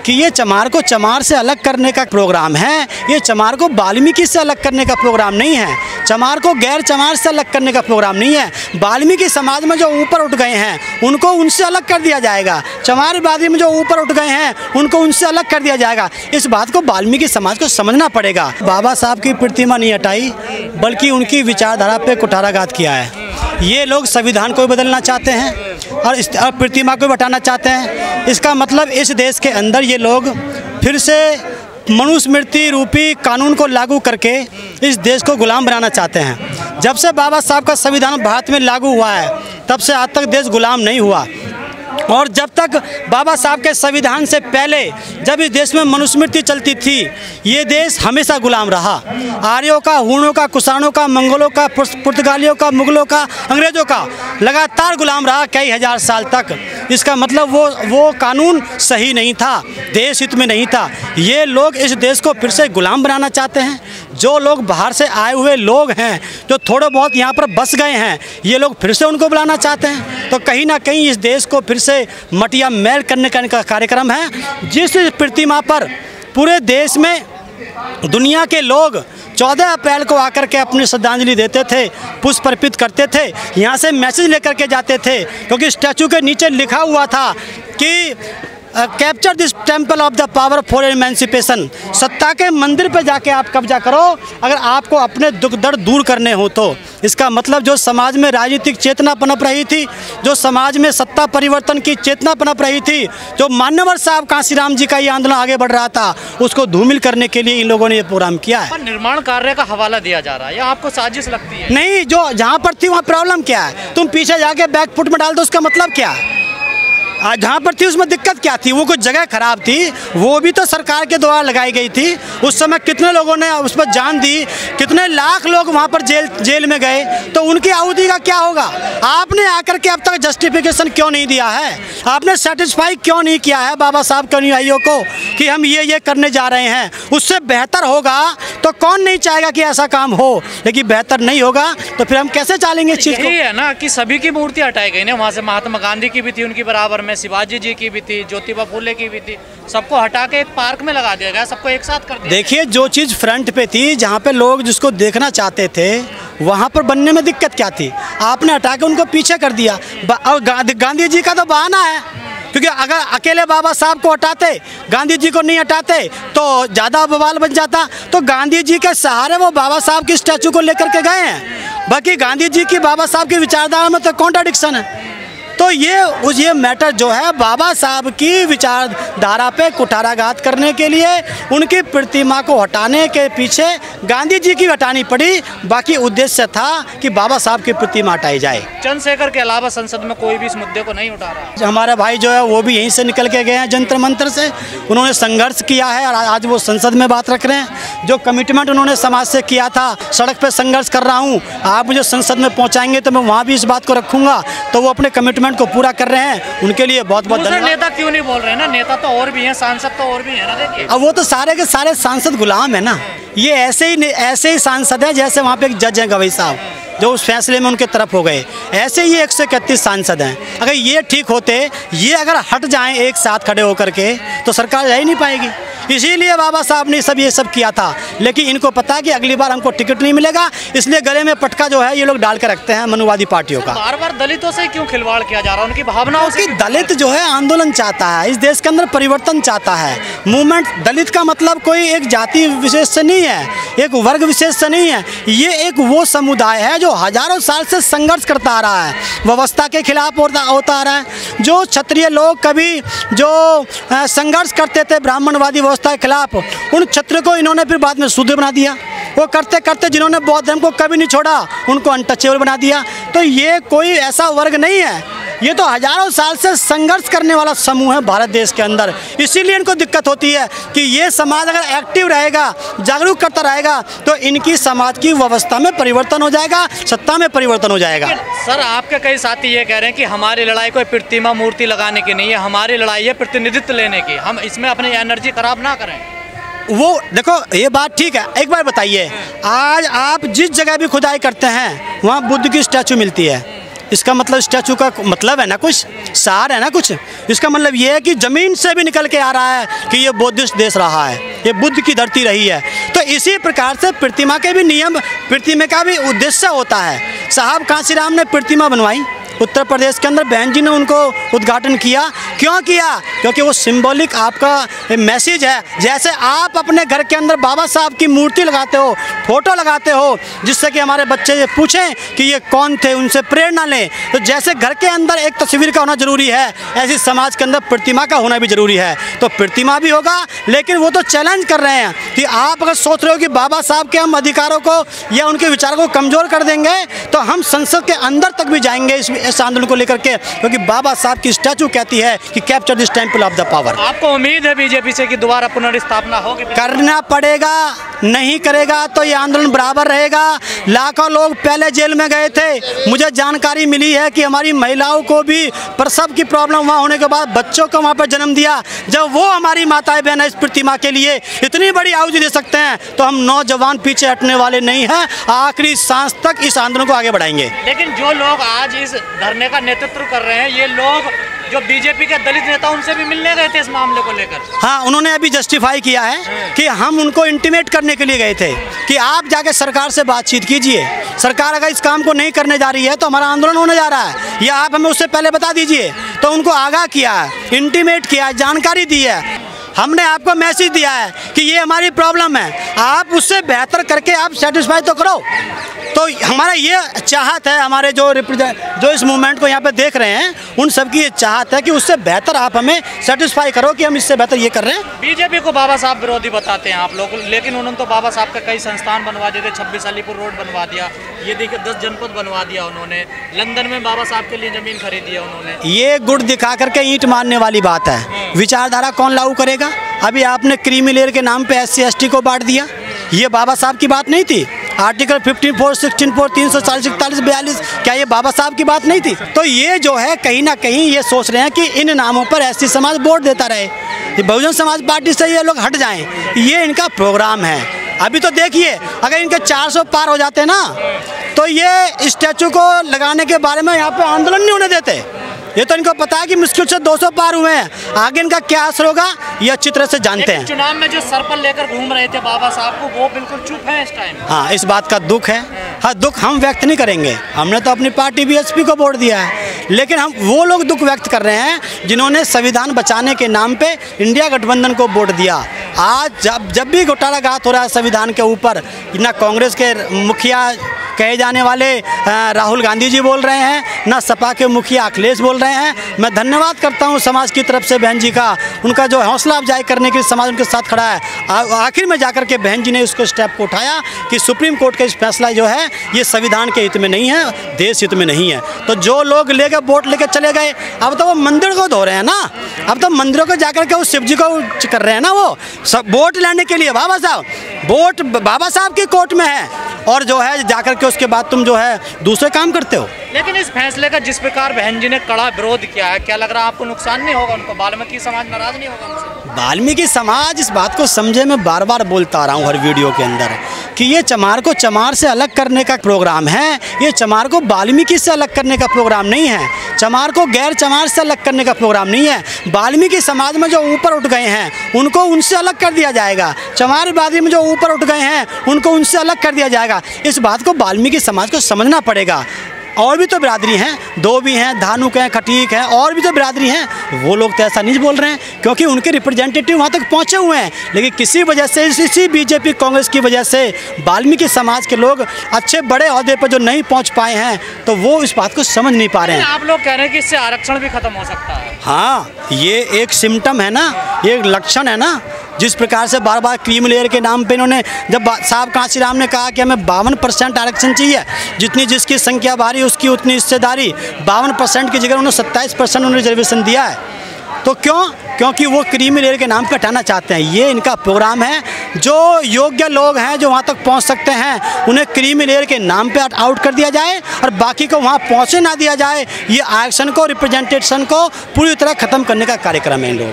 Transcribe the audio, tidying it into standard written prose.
कि ये चमार को चमार से अलग करने का प्रोग्राम है, ये चमार को वाल्मीकि से अलग करने का प्रोग्राम नहीं है, चमार को गैर चमार से अलग करने का प्रोग्राम नहीं है। वाल्मीकि समाज में जो ऊपर उठ गए हैं उनको उनसे अलग कर दिया जाएगा, चमार वादी में जो ऊपर उठ गए हैं उनको उनसे अलग कर दिया जाएगा। इस बात को वाल्मीकि समाज को समझना पड़ेगा। बाबा साहब की प्रतिमा नहीं हटाई बल्कि उनकी विचारधारा पे कुठाराघात किया है। ये लोग संविधान को बदलना चाहते हैं और इस प्रतिमा को हटाना चाहते हैं। इसका मतलब इस देश के अंदर ये लोग फिर से मनुस्मृति रूपी कानून को लागू करके इस देश को गुलाम बनाना चाहते हैं। जब से बाबा साहब का संविधान भारत में लागू हुआ है तब से आज तक देश गुलाम नहीं हुआ। और जब तक बाबा साहब के संविधान से पहले जब इस देश में मनुस्मृति चलती थी ये देश हमेशा गुलाम रहा। आर्यों का, हूणों का, कुषाणों का, मंगोलों का, पुर्तगालियों का, मुगलों का, अंग्रेज़ों का लगातार गुलाम रहा कई हजार साल तक। इसका मतलब वो कानून सही नहीं था, देश हित में नहीं था। ये लोग इस देश को फिर से गुलाम बनाना चाहते हैं। जो लोग बाहर से आए हुए लोग हैं जो थोड़े बहुत यहाँ पर बस गए हैं ये लोग फिर से उनको बुलाना चाहते हैं। तो कहीं ना कहीं इस देश को फिर से मटिया मैल करने का कार्यक्रम है। जिस प्रतिमा पर पूरे देश में दुनिया के लोग 14 अप्रैल को आकर के अपनी श्रद्धांजलि देते थे, पुष्प अर्पित करते थे, यहाँ से मैसेज लेकर के जाते थे, क्योंकि स्टैचू के नीचे लिखा हुआ था कि capture this temple of the power for emancipation. सत्ता के मंदिर पे जाके आप कब्जा करो अगर आपको अपने दुख दर्द दूर करने हो तो। इसका मतलब जो समाज में राजनीतिक चेतना पनप रही थी, जो समाज में सत्ता परिवर्तन की चेतना पनप रही थी, जो मान्यवर साहब कांशीराम जी का ये आंदोलन आगे बढ़ रहा था उसको धूमिल करने के लिए इन लोगों ने ये प्रोग्राम किया है। निर्माण कार्य का हवाला दिया जा रहा है, या आपको साजिश लगती है? नहीं, जो जहाँ पर थी वहाँ प्रॉब्लम क्या है? तुम पीछे जाके बैकफुट में डाल दो, उसका मतलब क्या है? जहाँ पर थी उसमें दिक्कत क्या थी? वो कुछ जगह खराब थी, वो भी तो सरकार के द्वारा लगाई गई थी। उस समय कितने लोगों ने उस पर जान दी, कितने लाख लोग वहाँ पर जेल में गए, तो उनकी आहुति का क्या होगा? आपने आकर के अब तक जस्टिफिकेशन क्यों नहीं दिया है? आपने सेटिस्फाई क्यों नहीं किया है बाबा साहब के अनुयायियों को कि हम ये करने जा रहे हैं? उससे बेहतर होगा तो कौन नहीं चाहेगा कि ऐसा काम हो, लेकिन बेहतर नहीं होगा तो फिर हम कैसे चलेंगे इस चीज़ को? यही है ना कि सभी की मूर्ति हटाई गई ना, वहाँ से महात्मा गांधी की भी थी उनकी बराबर में, शिवाजी जी की भी थी, ज्योतिबा फूले की भी थी, सबको हटा के एक पार्क में लगा दिया गया, सबको एक साथ कर दिया। देखिए, जो चीज़ फ्रंट पे थी, जहाँ पे लोग जिसको देखना चाहते थे वहाँ पर बनने में दिक्कत क्या थी? आपने हटा के उनको पीछे कर दिया। और गांधी जी का तो बहाना है, क्योंकि अगर अकेले बाबा साहब को हटाते, गांधी जी को नहीं हटाते तो ज़्यादा बवाल बन जाता। तो गांधी जी के सहारे वो बाबा साहब की स्टैचू को लेकर के गए हैं, बाकी गांधी जी की बाबा साहब की विचारधारा में तो कॉन्ट्राडिक्शन है। तो ये मैटर जो है बाबा साहब की विचारधारा पे कुठाराघात करने के लिए उनकी प्रतिमा को हटाने के पीछे गांधी जी की हटानी पड़ी, बाकी उद्देश्य था कि बाबा साहब की प्रतिमा हटाई जाए। चंद्रशेखर के अलावा संसद में कोई भी इस मुद्दे को नहीं उठा रहा। हमारे भाई जो है वो भी यहीं से निकल के गए हैं जंतर मंतर से, उन्होंने संघर्ष किया है और आज वो संसद में बात रख रहे हैं। जो कमिटमेंट उन्होंने समाज से किया था, सड़क पर संघर्ष कर रहा हूँ, आप मुझे संसद में पहुँचाएंगे तो मैं वहाँ भी इस बात को रखूँगा, तो वो अपने कमिटमेंट को पूरा कर रहे हैं। उनके लिए बहुत बहुत धन्यवाद। नेता क्यों नहीं बोल रहे हैं ना? नेता तो और भी हैं, सांसद तो और भी हैं ना। देखिए, अब वो तो सारे के सारे सांसद गुलाम है ना। ये ऐसे ही सांसद है जैसे वहाँ पे एक जज है गवई साहब जो उस फैसले में उनके तरफ हो गए, ऐसे ही 131 सांसद हैं। अगर ये ठीक होते, ये अगर हट जाएं एक साथ खड़े होकर के तो सरकार रह ही नहीं पाएगी। इसीलिए बाबा साहब ने ये सब किया था, लेकिन इनको पता है कि अगली बार हमको टिकट नहीं मिलेगा, इसलिए गले में पटका जो है ये लोग डाल के रखते हैं मनुवादी पार्टियों का। बार बार दलितों से क्यों खिलवाड़ किया जा रहा है? उनकी भावनाओं से। दलित जो है आंदोलन चाहता है, इस देश के अंदर परिवर्तन चाहता है। मूवमेंट, दलित का मतलब कोई एक जाति विशेष से नहीं है, एक वर्ग विशेष से नहीं है। ये एक वो समुदाय है जो हजारों साल से संघर्ष करता आ रहा है, व्यवस्था के खिलाफ होता आ रहा है। जो क्षत्रिय लोग कभी जो संघर्ष करते थे ब्राह्मणवादी व्यवस्था के खिलाफ, उन क्षत्रिय को इन्होंने फिर बाद में शूद्र बना दिया। वो करते करते जिन्होंने बौद्ध धर्म को कभी नहीं छोड़ा उनको अनटचेबल बना दिया। तो ये कोई ऐसा वर्ग नहीं है, ये तो हजारों साल से संघर्ष करने वाला समूह है भारत देश के अंदर। इसीलिए इनको दिक्कत होती है कि ये समाज अगर एक्टिव रहेगा, जागरूक करता रहेगा तो इनकी समाज की व्यवस्था में परिवर्तन हो जाएगा, सत्ता में परिवर्तन हो जाएगा। सर, आपके कई साथी ये कह रहे हैं कि हमारी लड़ाई कोई प्रतिमा मूर्ति लगाने की नहीं है, हमारी लड़ाई है प्रतिनिधित्व लेने की, हम इसमें अपनी एनर्जी खराब ना करें। वो देखो, ये बात ठीक है। एक बार बताइए, आज आप जिस जगह भी खुदाई करते हैं वहाँ बुद्ध की स्टैचू मिलती है, इसका मतलब स्टैचू का मतलब है ना कुछ सार है ना कुछ। इसका मतलब ये है कि ज़मीन से भी निकल के आ रहा है कि ये बौद्धिस्ट देश रहा है, ये बुद्ध की धरती रही है। तो इसी प्रकार से प्रतिमा के भी नियम, प्रतिमा का भी उद्देश्य होता है। साहब कांशीराम ने प्रतिमा बनवाई उत्तर प्रदेश के अंदर, बहन जी ने उनको उद्घाटन किया। क्यों किया? क्योंकि वो सिंबॉलिक आपका मैसेज है। जैसे आप अपने घर के अंदर बाबा साहब की मूर्ति लगाते हो, फोटो लगाते हो, जिससे कि हमारे बच्चे ये पूछें कि ये कौन थे, उनसे प्रेरणा लें। तो जैसे घर के अंदर एक तस्वीर का होना जरूरी है, ऐसी समाज के अंदर प्रतिमा का होना भी जरूरी है। तो प्रतिमा भी होगा, लेकिन वो तो चैलेंज कर रहे हैं कि आप अगर सोच रहे हो कि बाबा साहब के हम अधिकारों को या उनके विचारों को कमज़ोर कर देंगे, तो हम संसद के अंदर तक भी जाएंगे इस आंदोलन को लेकर के, क्योंकि बाबा साहब की स्टैचू कहती है कि capture this temple of the power. आपको उम्मीद है बीजेपी से कि दोबारा पुनर्स्थापना होगी? करना पड़ेगा, नहीं करेगा तो ये आंदोलन बराबर रहेगा। लाखों लोग पहले जेल में गए थे। मुझे जानकारी मिली है कि हमारी महिलाओं को भी प्रसव की प्रॉब्लम वहाँ होने के बाद बच्चों को वहाँ पर जन्म दिया। जब वो हमारी माताएं बहन इस प्रतिमा के लिए इतनी बड़ी आहुति दे सकते हैं, तो हम नौजवान पीछे हटने वाले नहीं हैं। आखिरी सांस तक इस आंदोलन को आगे बढ़ाएंगे। लेकिन जो लोग आज इस धरने का नेतृत्व कर रहे हैं, ये लोग जो बीजेपी के दलित नेता, उनसे भी मिलने गए थे इस मामले को लेकर। हाँ, उन्होंने अभी जस्टिफाई किया है कि हम उनको इंटीमेट करने के लिए गए थे कि आप जाके सरकार से बातचीत कीजिए। सरकार अगर इस काम को नहीं करने जा रही है तो हमारा आंदोलन होने जा रहा है, या आप हमें उससे पहले बता दीजिए। तो उनको आगाह किया है, इंटीमेट किया है, जानकारी दी है। हमने आपको मैसेज दिया है कि ये हमारी प्रॉब्लम है, आप उससे बेहतर करके आप सेटिस्फाई तो करो। तो हमारा ये चाहत है, हमारे जो इस मूवमेंट को यहाँ पे देख रहे हैं, उन सबकी ये चाहत है कि उससे बेहतर आप हमें सेटिस्फाई करो कि हम इससे बेहतर ये कर रहे हैं। बीजेपी को बाबा साहब विरोधी बताते हैं आप लोग, लेकिन उन्होंने तो बाबा साहब का कई संस्थान बनवा दिए थे। 26 अलीपुर रोड बनवा दिया, ये देखिए 10 जनपद बनवा दिया उन्होंने। लंदन में बाबा साहब के लिए जमीन खरीदी है उन्होंने। ये गुड़ दिखा करके ईंट मारने वाली बात है। विचारधारा कौन लागू करेगा? अभी आपने क्रीमी लेयर के नाम पे SC ST को बांट दिया, ये बाबा साहब की बात नहीं थी। आर्टिकल 54, 16, 340, 41, 42, क्या ये बाबा साहब की बात नहीं थी? तो ये जो है कहीं ना कहीं ये सोच रहे हैं कि इन नामों पर SC समाज वोट देता रहे, बहुजन समाज पार्टी से ये लोग हट जाएं, ये इनका प्रोग्राम है। अभी तो देखिए, अगर इनके 400 पार हो जाते ना, तो ये स्टैचू को लगाने के बारे में यहाँ पे आंदोलन नहीं होने देते। ये तो इनको पता है कि मुश्किल से 200 पार हुए हैं, आगे इनका क्या असर होगा ये अच्छी तरह से जानते हैं। चुनाव में जो सर पर लेकर घूम रहे थे बाबा साहब को, वो बिल्कुल चुप है इस टाइम। हाँ, इस बात का दुख है। हाँ, दुख हम व्यक्त नहीं करेंगे, हमने तो अपनी पार्टी BSP को वोट दिया है, लेकिन हम वो लोग दुख व्यक्त कर रहे हैं जिन्होंने संविधान बचाने के नाम पे इंडिया गठबंधन को वोट दिया। आज जब भी घोटाला गात हो रहा है संविधान के ऊपर, ना कांग्रेस के मुखिया कहे जाने वाले राहुल गांधी जी बोल रहे हैं, ना सपा के मुखिया अखिलेश बोल रहे हैं। मैं धन्यवाद करता हूं समाज की तरफ से बहन जी का, उनका जो हौसला अफजाई करने के लिए समाज उनके साथ खड़ा है। आखिर में जाकर के बहन जी ने उसको स्टेप को उठाया कि सुप्रीम कोर्ट का इस फैसला जो है ये संविधान के हित में नहीं है, देश हित में नहीं है। तो जो लोग लेकर वोट लेकर चले गए, अब तो वो मंदिर को धो रहे हैं ना, अब तो मंदिरों को जाकर के उस शिव जी को कर रहे हैं ना। वो सब वोट लेने के लिए बाबा साहब, वोट बाबा साहब की कोर्ट में है, और जो है जाकर के उसके बाद तुम जो है दूसरे काम करते हो। लेकिन इस फैसले का जिस प्रकार बहन जी ने कड़ा विरोध किया है, क्या लग रहा है आपको नुकसान नहीं होगा उनको? वाल्मीकि समाज नाराज नहीं होगा उनसे? वाल्मीकि समाज इस बात को समझे, मैं बार बार बोलता आ रहा हूँ हर वीडियो के अंदर कि ये चमार को चमार से अलग करने का प्रोग्राम है, ये चमार को वाल्मीकि से अलग करने का प्रोग्राम नहीं है, चमार को गैर चमार से अलग करने का प्रोग्राम नहीं है। वाल्मीकि समाज में जो ऊपर उठ गए हैं उनको उनसे अलग कर दिया जाएगा, चमार वादी में जो ऊपर उठ गए हैं उनको उनसे अलग कर दिया जाएगा। इस बात को वाल्मीकि समाज को समझना पड़ेगा। और भी तो बिरादरी हैं, दो भी हैं, धानुक हैं, खटीक हैं, और भी तो बिरादरी हैं। वो लोग तो ऐसा नहीं बोल रहे हैं क्योंकि उनके रिप्रेजेंटेटिव वहाँ तक पहुँचे हुए हैं, लेकिन किसी वजह से, इसी बीजेपी कांग्रेस की वजह से वाल्मीकि समाज के लोग अच्छे बड़े ओहदे पर जो नहीं पहुँच पाए हैं, तो वो इस बात को समझ नहीं पा रहे हैं। आप लोग कह रहे हैं कि इससे आरक्षण भी खत्म हो सकता है। हाँ, ये एक सिम्टम है ना, ये एक लक्षण है ना। जिस प्रकार से बार बार क्रीम लेयर के नाम पे इन्होंने, जब साहब कांशीराम ने कहा कि हमें 52% आरक्षण चाहिए, जितनी जिसकी संख्या भारी उसकी उतनी हिस्सेदारी, 52% की जगह उन्होंने 27% उन्होंने रिजर्वेशन दिया है। तो क्यों? क्योंकि वो क्रीमी लेयर के नाम पे हटाना चाहते हैं। ये इनका प्रोग्राम है। जो योग्य लोग हैं जो वहाँ तक पहुँच सकते हैं उन्हें क्रीमी लेयर के नाम पे आउट कर दिया जाए और बाकी को वहाँ पहुँचे ना दिया जाए। ये आरक्षण को, रिप्रेजेंटेशन को पूरी तरह ख़त्म करने का कार्यक्रम है इन लोगों का।